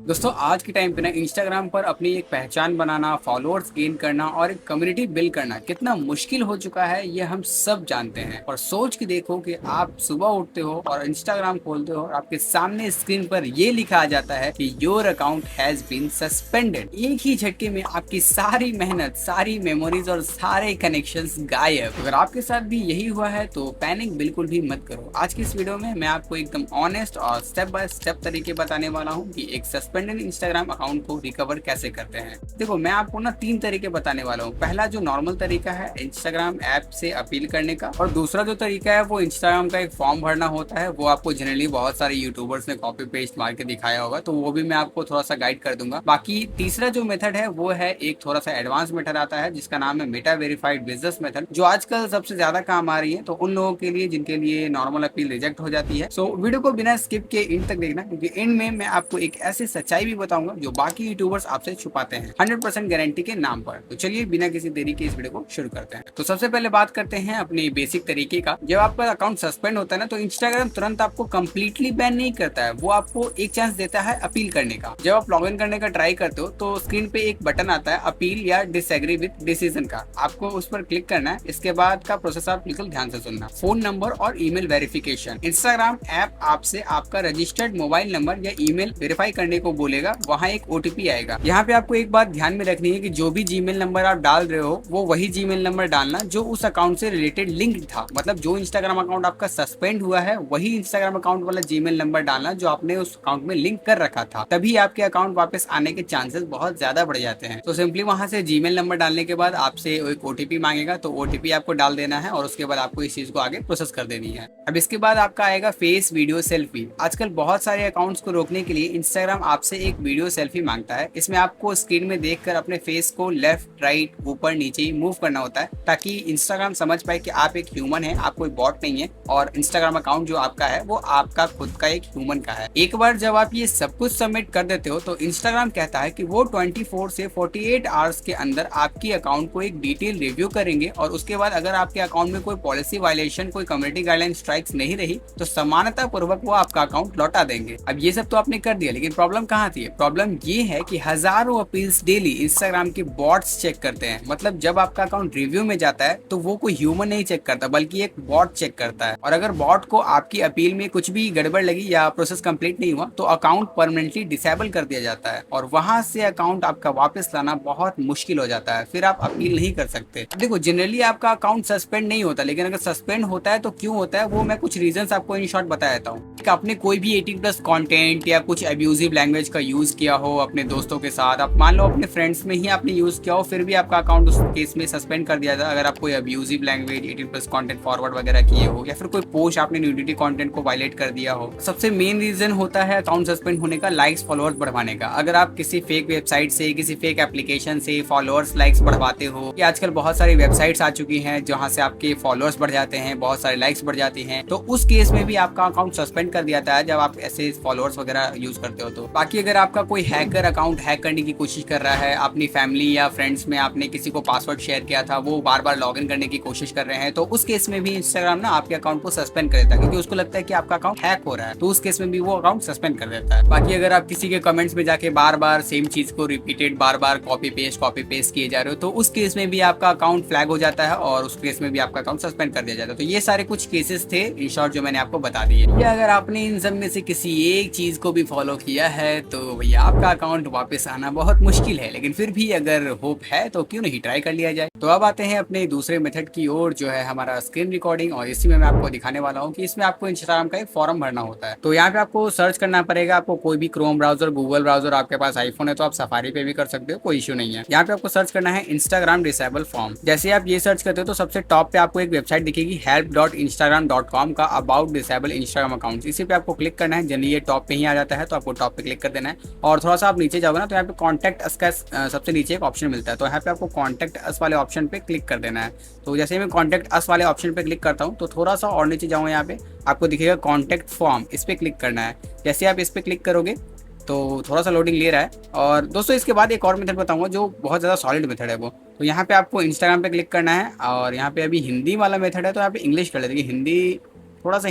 दोस्तों आज के टाइम पे ना इंस्टाग्राम पर अपनी एक पहचान बनाना, फॉलोअर्स गेन करना और एक कम्युनिटी बिल्ड करना कितना मुश्किल हो चुका है ये हम सब जानते हैं। और सोच के देखो कि आप सुबह उठते हो और इंस्टाग्राम खोलते हो और आपके सामने स्क्रीन पर ये लिखा आ जाता है कि your account has been suspended. एक ही झटके में आपकी सारी मेहनत, सारी मेमोरीज और सारे कनेक्शंस गायब। अगर आपके साथ भी यही हुआ है तो पैनिक बिल्कुल भी मत करो। आज की इस वीडियो में मैं आपको एकदम ऑनेस्ट और स्टेप बाय स्टेप तरीके बताने वाला हूँ कि एक सस्पेंडेड इंस्टाग्राम अकाउंट को रिकवर कैसे करते हैं। देखो मैं आपको ना 3 तरीके बताने वाला हूँ। पहला जो नॉर्मल तरीका है इंस्टाग्राम ऐप से अपील करने का, और दूसरा जो तरीका है वो इंस्टाग्राम का एक फॉर्म भरना होता है। वो आपको जनरली बहुत सारे यूट्यूबर्स ने कॉपी पेस्ट मार के दिखाया होगा, तो वो भी मैं आपको थोड़ा सा गाइड कर दूंगा। बाकी तीसरा जो मेथड है वो है एक थोड़ा सा एडवांस मेथड आता है जिसका नाम है मेटा वेरीफाइड बिजनेस मेथड, जो आजकल सबसे ज्यादा काम आ रही है। तो उन लोगों के लिए जिनके लिए नॉर्मल अपील रिजेक्ट हो जाती है। सो वीडियो को बिना स्किप के एंड तक देखना, क्योंकि एंड में मैं आपको एक ऐसी सच्चाई भी बताऊंगा जो बाकी यूट्यूबर्स आपसे छुपाते हैं 100% गारंटी के नाम पर। तो चलिए बिना किसी देरी के इस वीडियो को शुरू करते हैं। तो सबसे पहले बात करते हैं अपने बेसिक तरीके का। जब आपका अकाउंट सस्पेंड होता है ना, तो इंस्टाग्राम तुरंत आपको कंप्लीटली बैन नहीं करता है, वो आपको एक चांस देता है अपील करने का। जब आप लॉग इन करने का ट्राई करते हो तो स्क्रीन पे एक बटन आता है अपील या डिसएग्री विद डिसीजन का, आपको उस पर क्लिक करना है। इसके बाद का प्रोसेस आप बिल्कुल ध्यान से सुनना। फोन नंबर और ईमेल वेरिफिकेशन। इंस्टाग्राम ऐप आपसे आपका रजिस्टर्ड मोबाइल नंबर या ईमेल वेरीफाई करने को बोलेगा, वहाँ एक ओटीपी आएगा। यहाँ पे आपको एक बात ध्यान में रखनी है कि जो भी जीमेल नंबर आप डाल रहे हो वो वही जीमेल नंबर डालना जो उस अकाउंट से रिलेटेड लिंक था। मतलब जो इंस्टाग्राम अकाउंट आपका सस्पेंड हुआ है वही इंस्टाग्राम अकाउंट वाला जीमेल नंबर डालना जो आपने उस अकाउंट में लिंक कर रखा था, तभी आपके अकाउंट वापस आने के चांसेस बहुत ज्यादा बढ़ जाते हैं। तो सिंपली वहां से जीमेल नंबर डालने के बाद आपसे एक ओटीपी मांगेगा, तो ओटीपी आपको डाल देना है और उसके बाद आपको इस चीज को आगे प्रोसेस कर देनी है। अब इसके बाद आपका आएगा फेस वीडियो सेल्फी। आजकल बहुत सारे अकाउंट्स को रोकने के लिए इंस्टाग्राम आपसे एक वीडियो सेल्फी मांगता है। इसमें आपको स्क्रीन में देखकर अपने फेस को लेफ्ट राइट ऊपर नीचे मूव करना होता है, ताकि इंस्टाग्राम समझ पाए कि आप एक ह्यूमन है, आप कोई बॉट नहीं है और इंस्टाग्राम अकाउंट जो आपका है वो आपका खुद का एक ह्यूमन का है। एक बार जब आप ये सब कुछ सबमिट कर देते हो तो इंस्टाग्राम कहता है कि वो 24 से 48 आवर्स के अंदर आपकी अकाउंट को एक डिटेल रिव्यू करेंगे, और उसके बाद अगर आपके अकाउंट में कोई पॉलिसी वायलेशन, कोई कम्युनिटी गाइडलाइन स्ट्राइक्स नहीं रही तो समानता पूर्वक वो आपका अकाउंट लौटा देंगे। अब ये सब तो आपने कर दिया, लेकिन प्रॉब्लम कहाँ थी? प्रॉब्लम ये है कि हजारों अपील्स डेली इंस्टाग्राम के बॉट्स चेक करते हैं। मतलब जब आपका अकाउंट रिव्यू में जाता है तो वो कोई ह्यूमन नहीं चेक करता बल्कि एक बॉट चेक करता है, और अगर बॉट को आपकी अपील में कुछ भी गड़बड़ लगी या प्रोसेस कंप्लीट नहीं हुआ तो अकाउंट परमानेंटली डिसेबल कर दिया जाता है, और वहां से अकाउंट आपका वापस लाना बहुत मुश्किल हो जाता है। फिर आप अपील नहीं कर सकते। देखो जनरली आपका अकाउंट सस्पेंड नहीं होता, लेकिन अगर सस्पेंड होता है तो क्यों होता है वो मैं कुछ रीजंस आपको इन शॉर्ट बता देता हूँ। आपने कोई भी 18+ कंटेंट या कुछ अब्यूजिव लैंग्वेज का यूज किया हो अपने दोस्तों के साथ, आप मान लो अपने फ्रेंड्स में ही आपने यूज किया हो, फिर भी आपका अकाउंट उस केस में सस्पेंड कर दिया जाए। अगर आप कोई अब्यूजिव लैंग्वेज 18+ कंटेंट फॉरवर्ड वगैरह किए हो, या फिर कोई पोस्ट आपने न्यूडिटी कंटेंट को वायलेट कर दिया हो। सबसे मेन रीजन होता है अकाउंट सस्पेंड होने का लाइक्स फॉलोअर्स बढ़वाने का। अगर आप किसी फेक वेबसाइट से, किसी फेक एप्लीकेशन से फॉलोअर्स लाइक्स बढ़वाते हो, या आजकल बहुत सारी वेबसाइट्स आ चुकी हैं जहां से आपके फॉलोअर्स बढ़ जाते हैं, बहुत सारे लाइक्स बढ़ जाती हैं, तो उस केस में भी आपका अकाउंट सस्पेंड कर दिया जाता है जब आप ऐसे फॉलोअर्स वगैरह यूज करते हो। तो बाकी अगर आपका कोई हैकर अकाउंट हैक करने की कोशिश कर रहा है, अपनी फैमिली या फ्रेंड्स में आपने किसी को पासवर्ड शेयर किया था, वो बार बार लॉग इन करने की कोशिश कर रहे हैं, तो उस केस में भी इंस्टाग्राम ना आपके अकाउंट को सस्पेंड कर देता है, क्योंकि उसको लगता है कि आपका अकाउंट हैक हो रहा है, तो उस केस में भी वो अकाउंट सस्पेंड कर देता है। बाकी अगर आप किसी के कमेंट्स में जाके बार बार सेम चीज को रिपीटेड बार बार कॉपी पेस्ट किए जा रहे हो, तो उस केस में भी आपका अकाउंट फ्लैग हो जाता है और उस केस में भी आपका अकाउंट सस्पेंड कर दिया जाता है। तो ये सारे कुछ केसेस थे इन शॉर्ट जो मैंने आपको बता दिए। या अगर आपने इन सब में से किसी एक चीज को भी फॉलो किया है तो भैया आपका अकाउंट वापस आना बहुत मुश्किल है, लेकिन फिर भी अगर होप है तो क्यों नहीं ट्राई कर लिया जाए। तो अब आते हैं अपने दूसरे मेथड की ओर, जो है हमारा स्क्रीन रिकॉर्डिंग, और इसी में मैं आपको दिखाने वाला हूँ कि इसमें आपको इंस्टाग्राम का एक फॉर्म भरना होता है। तो यहाँ पे आपको सर्च करना पड़ेगा। आपको कोई भी क्रोम ब्राउजर, गूगल ब्राउजर, आपके पास आईफोन है तो आप सफारी पे भी कर सकते हो, कोई इशू नहीं है। यहाँ पे आपको सर्च करना है इंस्टाग्राम डिसेबल फॉर्म। जैसे आप ये सर्च करते हो तो सबसे टॉप पे आपको एक वेबसाइट दिखेगी help.instagram.com का, अबाउट डिसेबल इंस्टाग्राम अकाउंट। इसी पे आपको क्लिक करना है। जनरली ये टॉप पे ही आ जाता है, तो आपको टॉप पे क्लिक कर देना है, और थोड़ा सा आप नीचे जाओगे ना तो यहाँ पे कॉन्टैक्ट अस का सबसे नीचे एक ऑप्शन मिलता है, तो यहाँ पे आपको कॉन्टैक्ट अस वाले ऑप्शन पे क्लिक कर देना है। तो जैसे मैं कॉन्टैक्ट अस वाले ऑप्शन पे क्लिक करता हूँ तो थोड़ा सा और नीचे जाऊँगा, यहाँ पे आपको दिखेगा कॉन्टैक्ट फॉर्म, इस पे क्लिक करना है। जैसे आप इस पे क्लिक करोगे तो थोड़ा सा लोडिंग ले रहा है। और दोस्तों इसके बाद एक और मेथड बताऊंगा जो बहुत ज़्यादा सॉलिड मेथड है वो। तो यहाँ पे आपको इंस्टाग्राम पे क्लिक करना है, और यहाँ पे अभी हिंदी वाला मेथड है तो यहाँ पे इंग्लिश कर लेते हैं। हिंदी थोड़ा सा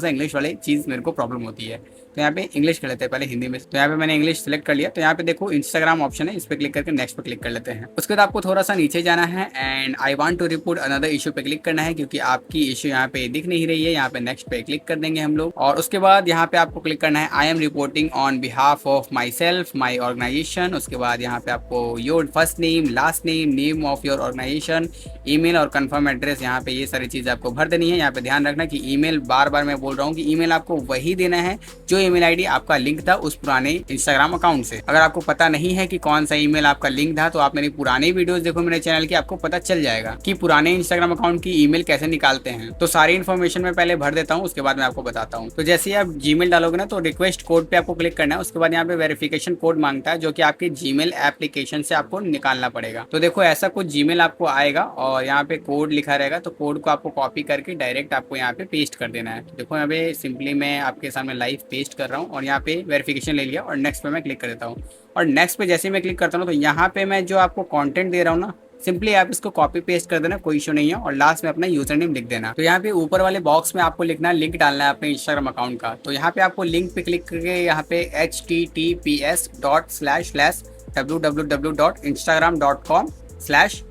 इंग्लिश वाले चीज़ मेरे को प्रॉब्लम होती है। तो यहाँ पे इंग्लिश कर लेते हैं, पहले हिंदी में। तो यहाँ पे मैंने इंग्लिश सेलेक्ट कर लिया। तो यहाँ पे देखो इंस्टाग्राम ऑप्शन है, इस पे क्लिक करके नेक्स्ट पे क्लिक कर लेते हैं। उसके बाद आपको थोड़ा सा नीचे जाना है and I want to report another issue पे क्लिक करना है, क्योंकि आपकी इशू यहाँ पे दिख नहीं रही है। यहाँ पे नेक्स्ट पे क्लिक कर देंगे हम लोग। और उसके बाद यहाँ पे आपको क्लिक करना है I am reporting on behalf of myself my organisation. उसके बाद यहाँ पे आपको your first name, last name, name of your organisation, email और कंफर्म एड्रेस, यहाँ पे ये सारी चीज़ आपको भर देनी है। यहाँ पे ध्यान रखना कि ईमेल, बार बार मैं बोल रहा हूँ कि ईमेल आपको वही देना है जो ईमेल आईडी आपका लिंक था उस पुराने इंस्टाग्राम अकाउंट से। अगर आपको पता नहीं है कि कौन सा ईमेल आपका लिंक था, तो आप मेरी पुरानी वीडियोस देखो मेरे चैनल की, आपको पता चल जाएगा कि पुराने इंस्टाग्राम अकाउंट की ईमेल कैसे निकालते हैं। तो सारी इन्फॉर्मेशन मैं पहले भर देता हूँ, उसके बाद मैं आपको बताता हूँ। तो जैसे आप जीमेल डालोगे ना, तो रिक्वेस्ट कोड पे आपको क्लिक करना है। उसके बाद यहाँ पे वेरिफिकेशन कोड मांगता है, जो कि आपके जीमेल एप्लीकेशन से आपको निकालना पड़ेगा। तो देखो ऐसा कुछ जीमेल आपको आएगा और यहाँ पे कोड लिखा रहेगा। तो कोड को आपको कॉपी करके डायरेक्ट आपको यहाँ पे पेस्ट कर देना है। देखो यहाँ पे सिंपली मैं आपके सामने लाइव पेस्ट कर रहा हूँ और यहाँ पे वेरिफिकेशन ले लिया और नेक्स्ट पे मैं क्लिक कर देता हूँ। और नेक्स्ट पे जैसे मैं क्लिक करता हूँ, तो यहाँ पे मैं जो आपको कंटेंट दे रहा हूँ ना, सिंपली आप इसको कॉपी पेस्ट कर देना, कोई इशू नहीं है। और लास्ट में अपना यूजर नेम लिख देना। तो यहाँ पे ऊपर वाले बॉक्स में आपको लिखना है, लिंक डालना है अपने इंस्टाग्राम अकाउंट का। तो यहाँ पे आपको लिंक पे क्लिक करके यहाँ पे https://www.instagram.com/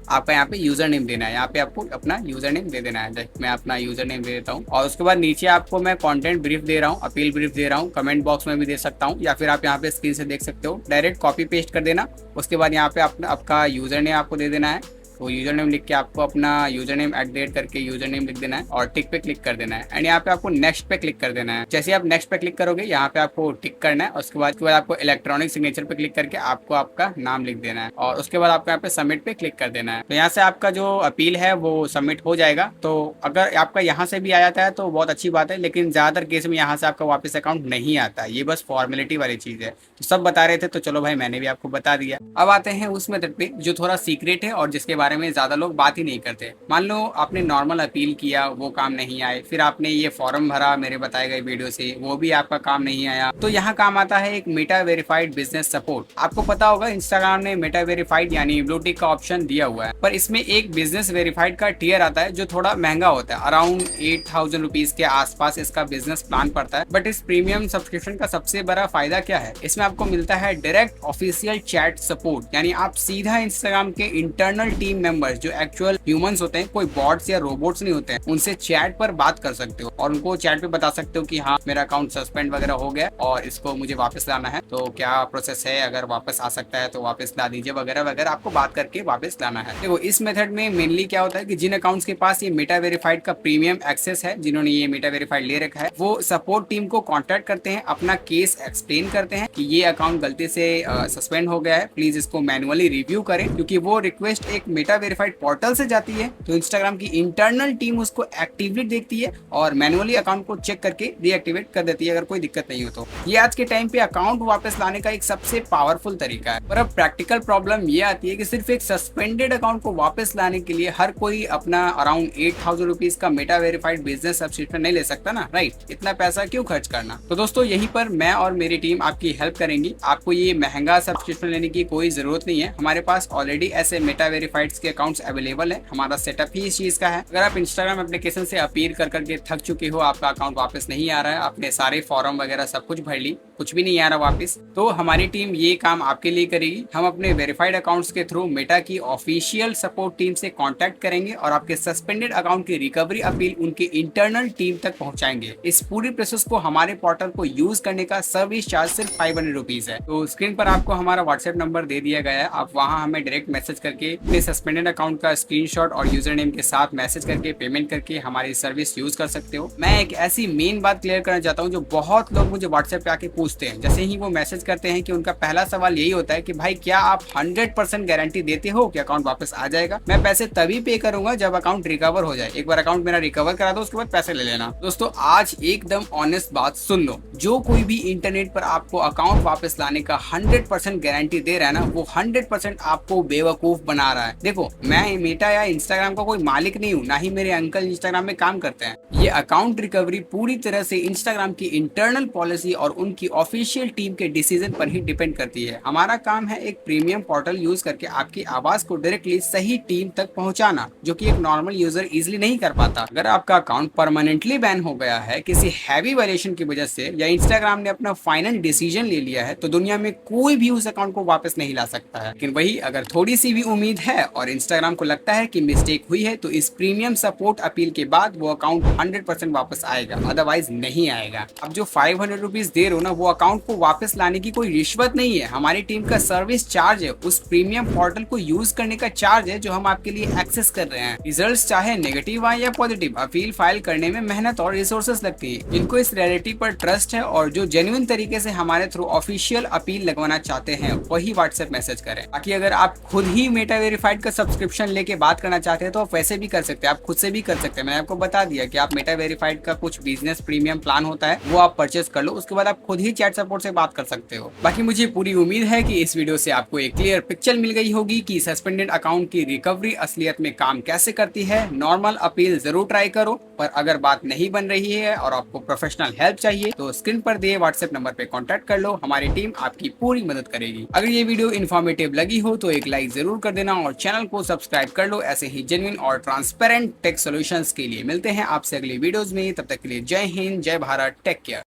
आपका यहाँ पे यूजर नेम देना है। यहाँ पे आपको अपना यूजर नेम दे देना है। मैं अपना यूजर नेम दे देता हूँ। और उसके बाद नीचे आपको मैं कंटेंट ब्रीफ दे रहा हूँ, अपील ब्रीफ दे रहा हूँ, कमेंट बॉक्स में भी दे सकता हूँ, या फिर आप यहाँ पे स्क्रीन से देख सकते हो। डायरेक्ट कॉपी पेस्ट कर देना। उसके बाद यहाँ पे आपका यूजर नेम आपको दे देना है। तो यूजर नेम लिख के आपको अपना यूजर नेम @ करके यूजर नेम लिख देना है और टिक पे क्लिक कर देना है। एंड यहाँ पे आपको नेक्स्ट पे क्लिक कर देना है। जैसे आप नेक्स्ट पे क्लिक करोगे, यहाँ पे आपको टिक करना है। उसके बाद आपको इलेक्ट्रॉनिक सिग्नेचर पे क्लिक करके आपको आपका नाम लिख देना है और उसके बाद आपको यहाँ पे सबमिट पे क्लिक कर देना है। तो यहाँ से आपका जो अपील है वो सबमिट हो जाएगा। तो अगर आपका यहाँ से भी आ जाता है तो बहुत अच्छी बात है, लेकिन ज्यादातर केस में यहाँ से आपका वापस अकाउंट नहीं आता। ये बस फॉर्मेलिटी वाली चीज है। तो सब बता रहे थे, तो चलो भाई मैंने भी आपको बता दिया। अब आते हैं उस मेथड पे जो थोड़ा सीक्रेट है और जिसके बारे में ज्यादा लोग बात ही नहीं करते। मान लो आपने नॉर्मल अपील किया, वो काम नहीं आए, फिर आपने ये फॉर्म भरा मेरे बताए गए वीडियो से, वो भी आपका काम नहीं आया। तो यहाँ काम आता है एक मेटा वेरीफाइड बिजनेस सपोर्ट। आपको पता होगा इंस्टाग्राम ने मेटा वेरीफाइड यानी ब्लू टिक का ऑप्शन दिया हुआ है, पर इसमें एक बिजनेस वेरीफाइड का टियर आता है जो थोड़ा महंगा होता है। अराउंड 8,000 रुपीज के आसपास इसका बिजनेस प्लान पड़ता है। बट इस प्रीमियम सब्सक्रिप्शन का सबसे बड़ा फायदा क्या है, इसमें आपको मिलता है डायरेक्ट ऑफिशियल चैट सपोर्ट। यानी आप सीधा इंस्टाग्राम के इंटरनल टीम मेंबर्स जो एक्चुअल ह्यूमंस होते हैं, कोई बॉट्स या रोबोट्स नहीं होते हैं, उनसे चैट पर बात कर सकते हो और उनको चैट पे बता सकते हो कि हाँ मेरा अकाउंट सस्पेंड वगैरह हो गया और इसको मुझे वापस लाना है, तो क्या प्रोसेस है, अगर वापस आ सकता है तो वापस ला दीजिए वगैरह वगैरह, आपको बात करके वापस लाना है। देखो इस मेथड में मेनली क्या होता है कि जिन अकाउंट्स के पास ये मेटा वेरीफाइड का प्रीमियम एक्सेस है, जिन्होंने ये मेटा वेरीफाइड ले रखा है, वो सपोर्ट टीम को कॉन्टेक्ट करते हैं, अपना केस एक्सप्लेन करते हैं कि ये अकाउंट गलती से सस्पेंड हो गया है, प्लीज इसको मैनुअली रिव्यू करें। क्योंकि वो रिक्वेस्ट एक मेटा वेरीफाइड पोर्टल से जाती है, तो इंस्टाग्राम की इंटरनल टीम उसको एक्टिवली देखती है और मैनुअली अकाउंट को चेक करके डीएक्टिवेट कर देती है अगर कोई दिक्कत नहीं हो तो। ये आज के टाइम पे अकाउंट वापस लाने का एक सबसे पावरफुल तरीका है। पर अब प्रैक्टिकल प्रॉब्लम ये आती है कि सिर्फ एक सस्पेंडेड अकाउंट को वापस लाने के लिए हर कोई अपना अराउंड 8,000 रुपीज का मेटा वेरीफाइड बिजनेस सब्सक्रिप्शन नहीं ले सकता ना, राइट? इतना पैसा क्यों खर्च करना। तो दोस्तों यहीं पर मैं और मेरी टीम आपकी हेल्प करेंगी। आपको ये महंगा सब्सक्रिप्शन लेने की कोई जरूरत नहीं है। हमारे पास ऑलरेडी ऐसे मेटा वेरीफाइड के अकाउंट्स अवेलेबल है। हमारा सेटअप ही इस चीज का है। अगर आप इंस्टाग्राम एप्लीकेशन से अपील कर करके थक चुके हो, आपका अकाउंट वापस नहीं आ रहा है, आपने सारे फॉर्म वगैरह सब कुछ भर ली, कुछ भी नहीं आ रहा वापस, तो हमारी टीम ये काम आपके लिए करेगी। हम अपने वेरीफाइड अकाउंट्स के थ्रू मेटा की ऑफिशियल सपोर्ट टीम से कांटेक्ट करेंगे और आपके सस्पेंडेड अकाउंट की रिकवरी अपील उनके इंटरनल टीम तक पहुंचाएंगे। इस पूरी प्रोसेस को हमारे पोर्टल को यूज करने का सर्विस चार्ज सिर्फ 500 रुपीज है। तो स्क्रीन पर आपको हमारा व्हाट्सएप नंबर दे दिया गया है। आप वहां हमें डायरेक्ट मैसेज करके अपने सस्पेंडेड अकाउंट का स्क्रीनशॉट और यूजर नेम के साथ मैसेज करके पेमेंट करके हमारी सर्विस यूज कर सकते हो। मैं एक ऐसी मेन बात क्लियर करना चाहता हूँ जो बहुत लोग मुझे व्हाट्सएप पे आके पूछते हैं। जैसे ही वो मैसेज करते हैं कि उनका पहला सवाल यही होता है कि भाई क्या आप 100% गारंटी देते हो कि अकाउंट वापस आ जाएगा? मैं पैसे तभी पे करूंगा जब अकाउंट रिकवर हो जाए। एक बार अकाउंट मेरा रिकवर करा दो, उसके बाद पैसे ले लेना। दोस्तों आज एकदम ऑनेस्ट बात सुन लो, जो कोई भी इंटरनेट पर आपको अकाउंट वापस लाने का 100% गारंटी दे रहा है ना, वो 100% आपको बेवकूफ बना रहा है। देखो देखो, मैं मेटा या इंस्टाग्राम का कोई मालिक नहीं हूँ, ना ही मेरे अंकल इंस्टाग्राम में काम करते हैं। ये अकाउंट रिकवरी पूरी तरह से इंस्टाग्राम की इंटरनल पॉलिसी और उनकी ऑफिशियल टीम के डिसीजन पर ही डिपेंड करती है। हमारा काम है एक प्रीमियम पोर्टल यूज करके आपकी आवाज को डायरेक्टली सही टीम तक पहुंचाना, जो कि एक नॉर्मल यूजर इजिली नहीं कर पाता। अगर आपका अकाउंट परमानेंटली बैन हो गया है किसी हैवी वायलेशन की वजह से, या इंस्टाग्राम ने अपना फाइनल डिसीजन ले लिया है, तो दुनिया में कोई भी उस अकाउंट को वापस नहीं ला सकता है। लेकिन वही अगर थोड़ी सी भी उम्मीद है और इंस्टाग्राम को लगता है कि मिस्टेक हुई है, तो इस प्रीमियम सपोर्ट अपील के बाद वो अकाउंट 100% वापस आएगा, अदरवाइज नहीं आएगा। अब जो 500 रुपीज दे रहे हो ना, वो अकाउंट को वापस लाने की कोई रिश्वत नहीं है। हमारी टीम का सर्विस चार्ज है, उस प्रीमियम पोर्टल को यूज करने का चार्ज है जो हम आपके लिए एक्सेस कर रहे हैं। रिजल्ट्स चाहे नेगेटिव आए या पॉजिटिव, अपील फाइल करने में मेहनत और रिसोर्सेस लगती है। जिनको इस रियलिटी पर ट्रस्ट है और जो जेन्युइन तरीके से हमारे थ्रू ऑफिशियल अपील लगवाना चाहते हैं, वही व्हाट्सएप मैसेज करें। बाकी अगर आप खुद ही मेटा वेरीफाइड का सब्सक्रिप्शन लेके बात करना चाहते हैं तो आप वैसे भी कर सकते हैं, आप खुद से भी कर सकते हैं। मैंने आपको बता दिया कि आप मेटा वेरीफाइड का कुछ बिजनेस प्रीमियम प्लान होता है, वो आप परचेस कर लो, उसके बाद आप खुद ही चैट सपोर्ट से बात कर सकते हो। बाकी मुझे पूरी उम्मीद है कि इस वीडियो से आपको एक क्लियर पिक्चर मिल गई होगी कि सस्पेंडेड अकाउंट की रिकवरी असलियत में काम कैसे करती है। नॉर्मल अपील जरूर ट्राई करो, पर अगर बात नहीं बन रही है और आपको प्रोफेशनल हेल्प चाहिए तो स्क्रीन पर दिए व्हाट्सएप नंबर पे कांटेक्ट कर लो, हमारी टीम आपकी पूरी मदद करेगी। अगर ये वीडियो इन्फॉर्मेटिव लगी हो तो एक लाइक जरूर कर देना और चैनल को सब्सक्राइब कर लो। ऐसे ही जेन्युइन और ट्रांसपेरेंट टेक सॉल्यूशंस के लिए मिलते हैं आपसे अगली वीडियोस में। तब तक के लिए जय हिंद, जय भारत, टेक केयर।